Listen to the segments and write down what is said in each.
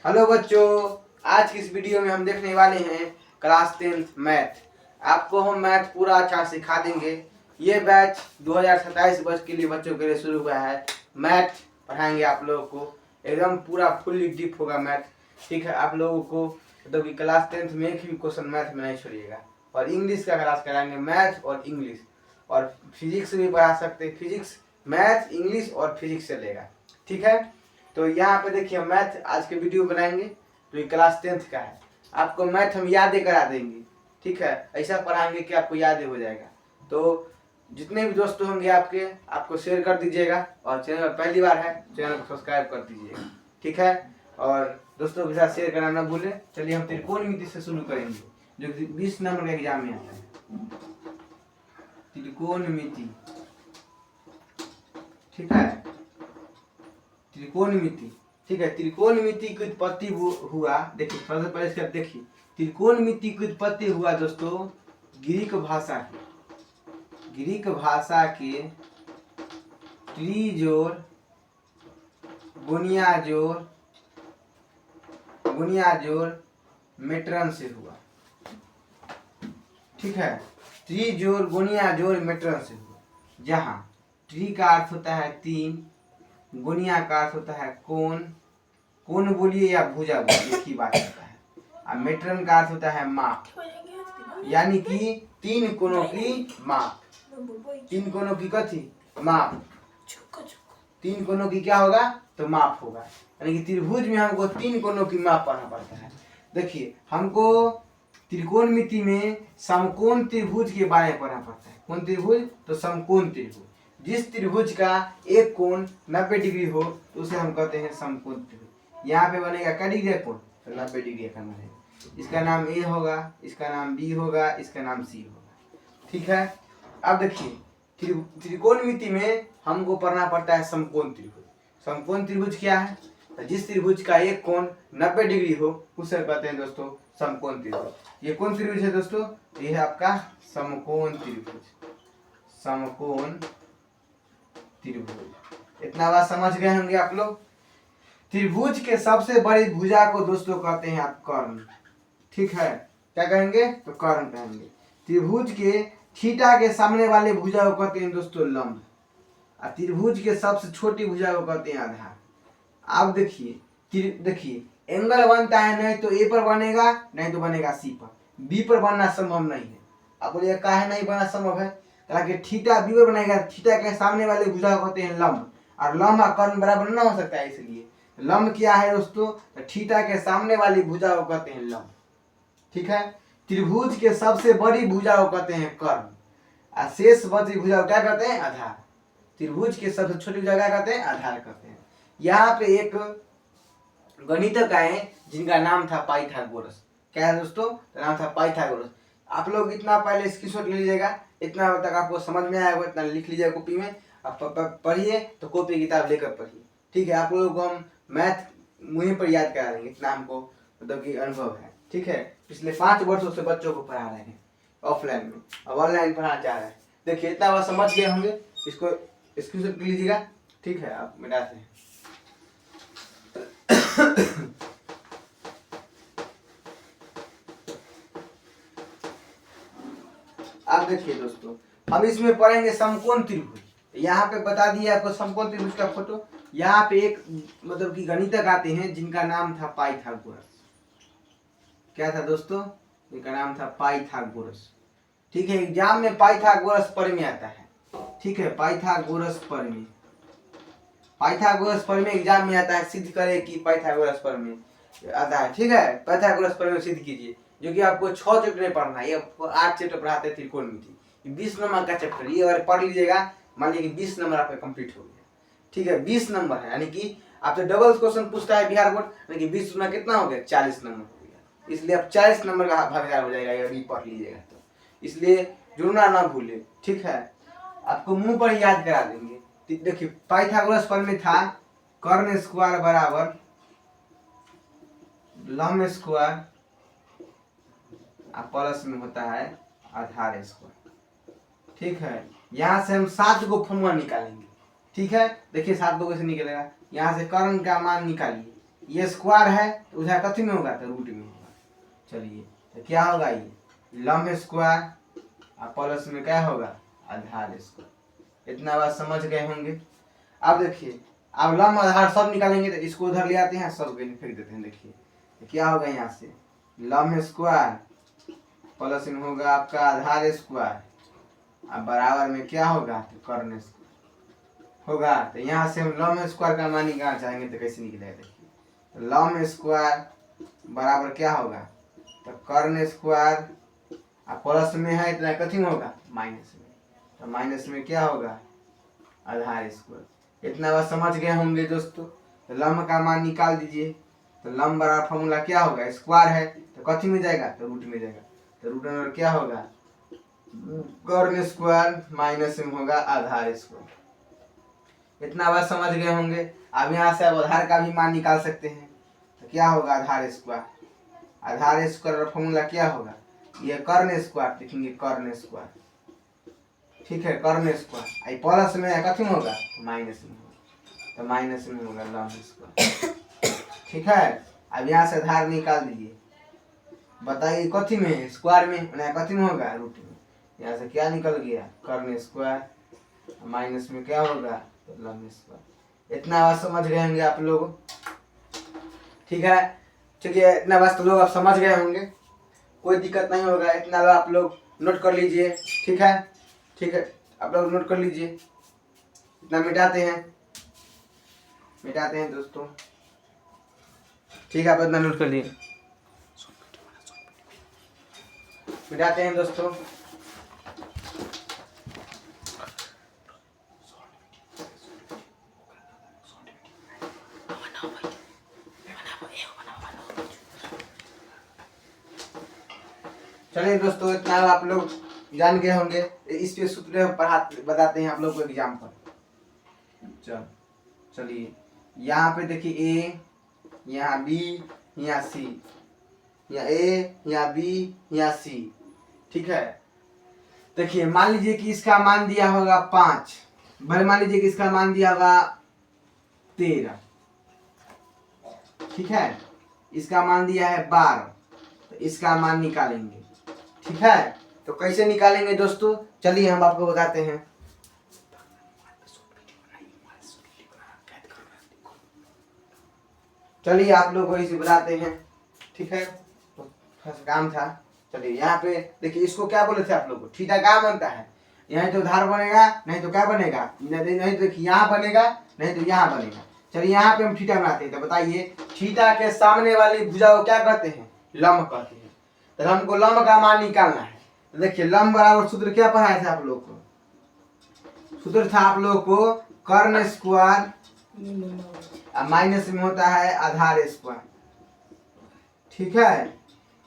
Hello बच्चों, आज की इस वीडियो में हम देखने वाले हैं क्लास 10th मैथ। आपको हम मैथ पूरा अच्छा सिखा देंगे। ये बैच 2027 वर्ष के लिए बच्चों के लिए शुरू हुआ है। मैथ पढ़ाएंगे आप लोगों को, एकदम पूरा फुल्ली डीप होगा मैथ। ठीक है, आप लोगों को मतलब कि क्लास 10th में एक भी क्वेश्चन मैथ में नहीं छोड़िएगा। और इंग्लिश का क्लास कराएंगे, मैथ और इंग्लिश, और फिजिक्स भी पढ़ा सकते हैं। फिजिक्स, मैथ, इंग्लिश और फिजिक्स चलेगा। ठीक है, तो यहाँ पे देखिए मैथ आज के वीडियो बनाएंगे तो ये क्लास 10th का है। आपको मैथ हम याद करा देंगे। ठीक है, ऐसा पढ़ाएंगे कि आपको याद हो जाएगा। तो जितने भी दोस्त होंगे आपके, आपको शेयर कर दीजिएगा, और चैनल पहली बार है चैनल को सब्सक्राइब कर दीजिएगा। ठीक है, और दोस्तों के साथ शेयर करना ना भूलें। चलिए हम त्रिकोणमिति से शुरू करेंगे, जो 20 नंबर के एग्जाम में आता है। त्रिकोणमिति, ठीक है, त्रिकोणमिति। ठीक है, त्रिकोणमिति की उत्पत्ति हुआ, देखिए सबसे पहले इसका देखिए, त्रिकोणमिति की उत्पत्ति हुआ दोस्तों ग्रीक भाषा के त्रिजोड़ गुणियाजोड़ मेट्रन से हुआ। ठीक है, त्रिजोड़ गुणियाजोड़ मेट्रन से हुआ, जहाँ त्रि का अर्थ होता है तीन, गुणिया का अर्थ होता है कोण बोलिए या भुजा बोलिए, एक ही बात होता है। और मेट्रन का अर्थ होता है माप, यानी कि तीन कोणों की माप। तीन कोणों की कथी माप, तीन कोणों की क्या होगा तो माप होगा। यानी कि त्रिभुज में हमको तीन कोणों की माप पढ़ना पड़ता है। देखिए हमको त्रिकोणमिति में समकोण त्रिभुज के बारे में पढ़ना पड़ता है। कौन त्रिभुज? तो समकोण त्रिभुज। जिस त्रिभुज का एक कोण 90 डिग्री हो तो उसे हम कहते हैं समकोण त्रिभुज। यहाँ पे बनेगा क्या डिग्री है कोण, तो 90 डिग्री का बनेगा। इसका नाम ए होगा, इसका नाम बी होगा, इसका नाम सी होगा। ठीक है, अब देखिए त्रिकोणमिति में हमको पढ़ना पड़ता है समकोण त्रिभुज। समकोण त्रिभुज क्या है? तो जिस त्रिभुज का एक कोण 90 डिग्री हो उसे कहते हैं दोस्तों समकोण त्रिभुज। ये कौन त्रिभुज है दोस्तों? ये है आपका समकोण त्रिभुज। समकोण त्रिभुज, इतना बात समझ गए होंगे आप लोग। त्रिभुज के सबसे बड़ी भुजा को दोस्तों कहते हैं आप कर्ण। ठीक है, क्या कहेंगे? तो कर्ण कहेंगे। त्रिभुज के थीटा के सामने वाले भुजा को कहते हैं दोस्तों लंब, और त्रिभुज के सबसे छोटी भुजा को कहते हैं आधार। अब देखिए एंगल बनता है, नहीं तो ए पर बनेगा, नहीं तो बनेगा सी पर, बी पर बनना संभव नहीं है। अब बोलिए काहे नहीं बना संभव है? ताकि थीटा बी पर बनेगा, थीटा के सामने वाले भुजा को कहते हैं लंब, और लंब और कर्ण बराबर ना हो सकता है। इसलिए लंब क्या है दोस्तों? तो थीटा के सामने वाली भुजा को कहते हैं लंब। ठीक है, त्रिभुज के सबसे बड़ी भुजा को कहते हैं कर्ण, और शेष बची भुजा को क्या कहते हैं? आधार। त्रिभुज के सबसे छोटी भुजा क्या कहते हैं? आधार कहते हैं। यहाँ पे एक गणितज्ञ आए जिनका नाम था पाइथागोरस। क्या है दोस्तों? नाम था पाइथागोरस। आप लोग इतना पहले स्क्रीनशॉट ले लीजिएगा, इतना तक आपको समझ में आएगा, इतना लिख लीजिएगा कॉपी में। आप पढ़िए तो कॉपी किताब लेकर पढ़िए। ठीक है, आप लोगों को हम मैथ वहीं पर याद करा देंगे, इतना हमको मतलब कि अनुभव है। ठीक है, पिछले 5 वर्षों से बच्चों को पढ़ा रहे हैं ऑफलाइन में, अब ऑनलाइन पढ़ाना चाह रहे हैं। देखिए इतना बात समझ गए होंगे, इसको स्क्रीनशॉट ले लीजिएगा। ठीक है, आप मिटाते हैं। अब देखिए दोस्तों, हम इसमें पढ़ेंगे समकोण त्रिभुज। यहाँ पे बता दिया आपको समकोण त्रिभुज का फोटो। यहाँ पे एक मतलब कि गणितज्ञ आते हैं जिनका नाम था पाइथागोरस। क्या था दोस्तों? इनका नाम था पाइथागोरस। ठीक है, एग्जाम में पाइथागोरस प्रमेय आता है। ठीक है, पाइथागोरस प्रमेय एग्जाम में आता है। सिद्ध करे कि पाइथागोरस प्रमेय आता है। ठीक है, पाइथागोरस प्रमेय सिद्ध कीजिए, जो कि आपको 6 चैप्टर पढ़ना है। ये 8 चैप्टर पढ़ाते हैं त्रिकोणमिति, 20 नंबर का चैप्टर। ये अगर पढ़ लीजिएगा, मान लीजिए कि 20 नंबर आपका कंप्लीट हो गया। ठीक है, 20 नंबर है, यानी कि आपसे डबल क्वेश्चन पूछता है बिहार बोर्ड, यानी कि 20 में कितना हो गया? 40 नंबर हो गया। इसलिए अब 40 नंबर का भागीदार हो जाएगा यदि पढ़ लीजिएगा तो। इसलिए जुड़ना ना भूले। ठीक है, आपको मुंह पर याद करा देंगे। देखिए पाइथागोरस प्रमेय था कर्ण स्क्वायर बराबर लंब स्क्वायर प्लस में होता है आधार स्क्वायर। ठीक है, यहाँ से हम 7 को फॉर्मूला निकालेंगे। ठीक है, देखिए 7 को कैसे निकलेगा। यहाँ से कर्ण का मान निकालिए, ये स्क्वायर है तो उधर कथी में होगा तो रूट में होगा। चलिए तो क्या होगा ये लंब स्क्वायर और प्लस में क्या होगा आधार स्क्वायर। इतना बात समझ गए होंगे। अब देखिए अब लंब आधार सब निकालेंगे तो इसको उधर ले आते हैं सब फेंक देते हैं। देखिए तो क्या होगा यहाँ से लंब स्क्वायर प्लस में होगा आपका आधार स्क्वायर अब बराबर में क्या होगा तो कर्ण स्क्वायर होगा। तो यहाँ से हम लंब स्क्वायर का मान निकालना चाहेंगे तो कैसे निकलेगा देखिए तो लंब स्क्वायर बराबर क्या होगा तो कर्ण स्क्वायर और प्लस में है इतना कथी में होगा माइनस में तो माइनस में क्या होगा आधार स्क्वायर। इतना बात समझ गए होंगे दोस्तों। तो लंब का मान निकाल दीजिए तो लंब बराबर फॉर्मूला क्या होगा स्क्वायर है तो कथी में जाएगा तो रूट में जाएगा तो रूट में क्या होगा कर्ण स्क्वायर माइनस में होगा आधार स्क्वायर। इतना बात समझ गए होंगे। अब यहाँ से अब आधार का भी मान निकाल सकते हैं तो क्या होगा आधार स्क्वायर फॉर्मूला क्या होगा ये कर्ण स्क्वायर लिखेंगे कर्ण स्क्वायर ठीक है कर्ण स्क्वायर आई प्लस में कथी में होगा माइनस में होगा तो माइनस में होगा लंब स्क्वायर ठीक है। अब यहाँ से आधार निकाल दीजिए बताइए कथी में स्क्वायर में कथी में होगा रूट में यहाँ से क्या निकल गया कर्ण स्क्वायर माइनस में क्या होगा तो लंब स्क्वायर। इतना बात समझ गए होंगे आप लोग ठीक है। चलिए इतना बात तो लोग आप समझ गए होंगे कोई दिक्कत नहीं होगा। इतना आप लोग नोट कर लीजिए ठीक है आप लोग नोट कर लीजिए। इतना मिटाते हैं दोस्तों ठीक है आप इतना नोट कर लिए मिटाते हैं दोस्तों। चलिए दोस्तों इतना आप लोग जान गए होंगे। इस पे सूत्र बताते हैं आप लोग को एग्जाम पर। चलिए यहाँ पे देखिए ए यहाँ बी यहाँ सी यहाँ ए यहाँ बी यहाँ सी ठीक है। देखिए मान लीजिए कि इसका मान दिया होगा 5 भले मान लीजिए कि इसका मान दिया होगा 13 ठीक है। इसका मान दिया है 12 तो इसका मान निकालेंगे ठीक है। तो कैसे निकालेंगे दोस्तों चलिए हम आपको बताते हैं। चलिए आप लोग को इसे बताते हैं ठीक है तो काम था। चलिए यहाँ पे देखिए इसको क्या बोले थे आप लोग को थीटा क्या बनता है यहाँ तो उधार बनेगा नहीं तो क्या बनेगा नहीं तो देखिए यहाँ बनेगा नहीं तो यहाँ बनेगा। चलिए यहाँ पे हम थीटा बनाते हैं तो बताइए थीटा के सामने वाली भुजा को क्या कहते हैं लंब कहते हैं। तो हमको लंब का मान निकालना है तो देखिए लंब बराबर सूत्र क्या पढ़ाया था आप लोग को सूत्र था आप लोग को कर्ण स्क्वायर माइनस में होता है आधार स्क्वायर ठीक है।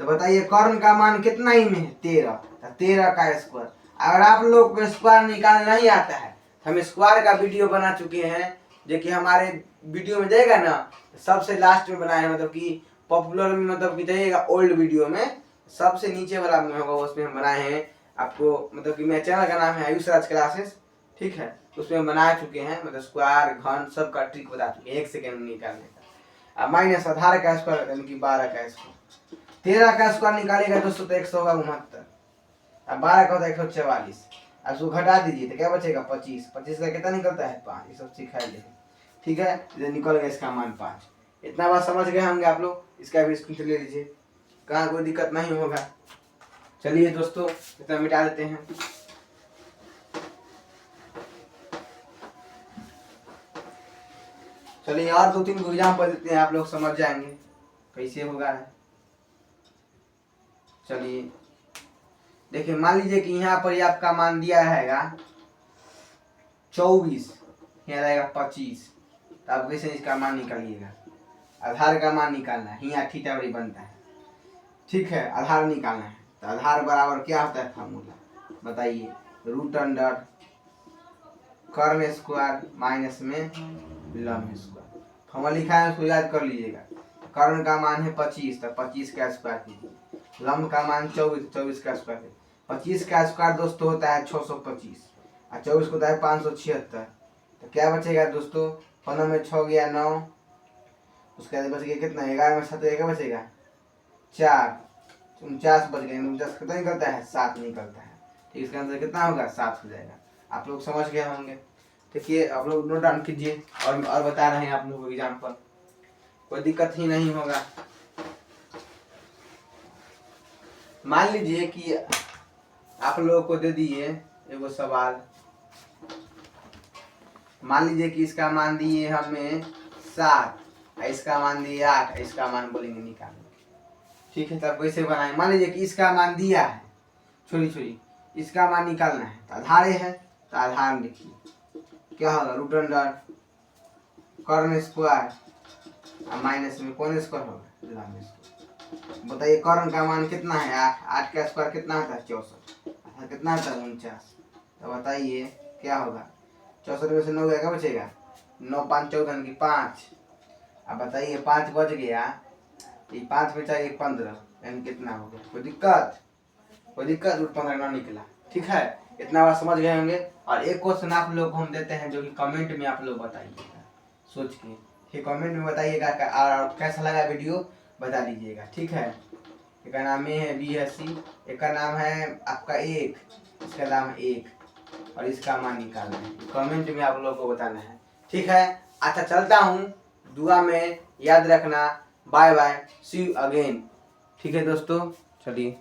तो बताइए कर्ण का मान कितना ही में है 13 तो 13 का स्क्वायर। अगर आप लोग को स्क्वायर निकालना नहीं आता है हम स्क्वायर का वीडियो बना चुके हैं जो कि हमारे वीडियो में जाएगा ना सबसे लास्ट में बनाए मतलब कि पॉपुलर में मतलब कि जाइएगा ओल्ड वीडियो में सबसे नीचे वाला में होगा उसमें हम बनाए हैं आपको मतलब कि मेरे चैनल का नाम है आयुष राज क्लासेस ठीक है। उसमें हम बना चुके हैं मतलब स्क्वायर घन सब का ट्रिक बता चुके हैं 1 सेकेंड में निकालने का। अब माइनस आधार का स्क्वायर यानी कि 12 का स्क्वायर 13 का स्क्वायर निकालेगा दोस्तों तो 100 होगा 69 अब 12 का होता है 144 अब उसको घटा दीजिए तो क्या बचेगा 25 का कितना निकलता है 5 ये सब सिखा ले ठीक है। निकल गया इसका मान 5। इतना बात समझ गए होंगे आप लोग इसका भी स्क्रीन ले लीजिए कहाँ कोई दिक्कत नहीं होगा। चलिए दोस्तों इतना मिटा देते हैं। चलिए और 2-3 एग्जाम्पल देते हैं आप लोग समझ जाएंगे कैसे होगा। चलिए देखिए मान लीजिए कि यहाँ पर आपका मान दिया रहेगा 24 यहाँ रहेगा 25 तो आप कैसे इसका मान निकालिएगा आधार का मान निकालना है यहाँ थीटा बड़ी बनता है ठीक है। आधार निकालना है तो आधार बराबर क्या होता है फार्मूला बताइए रूट अंडर कर्ण स्क्वायर माइनस में लंब स्क्वायर फॉर्मूला लिखा है उसको याद कर लीजिएगा। कर्ण का मान है 25 तो 25 का स्क्वायर कीजिए लंब का मान 24 का स्क्वायर कीजिए 25 का स्क्वायर दोस्तों होता है 625 और 24 को होता है 576 तो क्या बचेगा दोस्तों 15 में 6 गया 9 उसके बाद बच गया कितना, 11 में 7 क्या बचेगा 4, 49 बच गए। 49 कितना निकलता है 7 निकलता है। ठीक, इसका आंसर कितना होगा 7 हो जाएगा। आप लोग समझ गए होंगे। देखिए आप लोग नोट डाउन कीजिए और बता रहे हैं आप लोग एग्जाम्पल, कोई दिक्कत ही नहीं होगा। मान लीजिए कि आप लोगों को दे दिए एगो सवाल, मान लीजिए कि इसका मान दिए हमें 7, इसका मान दिए 8, इसका मान बोलेंगे निकालो। ठीक है, तब वैसे बनाए। मान लीजिए कि इसका मान दिया है, छोड़ी इसका मान निकालना है, तो आधार है तो आधार लिखिए, क्या होगा root under corn square minus में कौन स्क्वायर होगा। बताइए कॉर्न का मान कितना है 8, 8 का स्क्वायर कितना होता है 64, कितना होता है 49। तो बताइए क्या होगा, 64 में से 9 गया क्या बचेगा, 9 5 14 की 5। अब बताइए 5 बच गया, ये 5 में चाहिए 15, यानी कितना हो गया, कोई दिक्कत रूट 15 ना निकला। ठीक है, इतना बात समझ गए होंगे। और एक क्वेश्चन आप लोग को हम देते हैं जो कि कमेंट में आप लोग बताइएगा सोच के, ठीक कमेंट में बताइएगा और कैसा लगा वीडियो बता दीजिएगा। ठीक है, एक का नाम ए है, बी है, सी, एक का नाम है आपका 1, इसका नाम 1 और इसका मान निकालना है, कमेंट में आप लोग को बताना है। ठीक है, अच्छा चलता हूँ, दुआ में याद रखना, bye bye, see you again. ठीक है दोस्तों, चलिए।